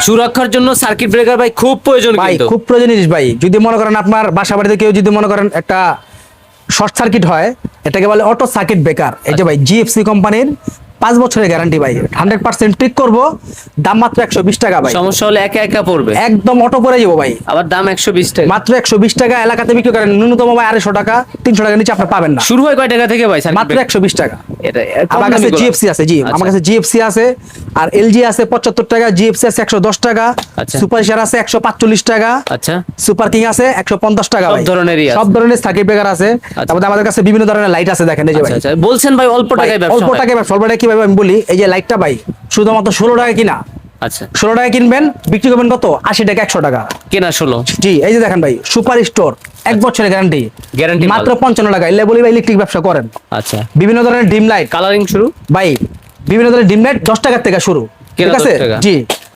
সুরক্ষার জন্য circuit breaker ভাই খুব প্রয়োজন, ভাই কিন্তু খুব প্রয়োজন জিনিস ভাই। যদি মনে করেন আপনার বাসা বাড়িতে কেউ যদি মনে করেন একটা শর্ট সার্কিট হয়, এটাকে বলে অটো সার্কিট ব্রেকার। এই যে ভাই জিএফসি কোম্পানির 5 বছরের গ্যারান্টি ভাই, 100% ঠিক করব। দাম মাত্র 120 টাকা ভাই। সমস্যা হলে একা একা পড়বে, একদম অটো পরে যাবো ভাই। আবার দাম 120 টাকা, মাত্র 120 টাকা। এলাকাতে বিক্রি করেন ন্যূনতম ভাই 250 টাকা, 300 টাকার নিচে আপনি পাবেন না। শুরু হয় কয় টাকা থেকে ভাই সার্কিট মাত্র 120 টাকা। এটা আমার কাছে জিএফসি আছে, জি আমার কাছে জিএফসি আছে, আর এলজি আছে 75 টাকা, জিএফসি আছে 110 টাকা, আচ্ছা। সুপার স্টার আছে 145 টাকা, আচ্ছা, সুপার কিং আছে 150 টাকা ভাই। সব ধরনেরই আছে। সব ধরনের সার্কিট ব্রেকার আছে। তারপরে আমাদের কাছে বিভিন্ন ধরনের লাইট আছে, দেখেন এই যে ভাই। আচ্ছা বলছেন ভাই অল্প ভাই, টাকায় ব্যবসা অল্প হয়। টাকায় ব্যবসা। অল্প টাকায় কিভাবে আমি বলি, এই যে লাইটটা ভাই শুধুমাত্র 16 টাকা কিনা, আচ্ছা 16 টাকা কিনবেন, বিক্রি করবেন কত? 80 টাকা, 100 টাকা। কেনা 16, জি এই যে দেখেন ভাই, সুপার স্টোর 1 বছরের গ্যারান্টি, গ্যারান্টি মাত্র 55 টাকা। এলে বলি ভাই ইলেকট্রিক ব্যবসা করেন। আচ্ছা, বিভিন্ন ধরনের ডিম লাইট কালারিং শুরু ভাই, বিভিন্ন ধরনের ডিম লাইট 10 টাকার থেকে শুরু, কেনা ঠিক আছে 10 টাকা। জি।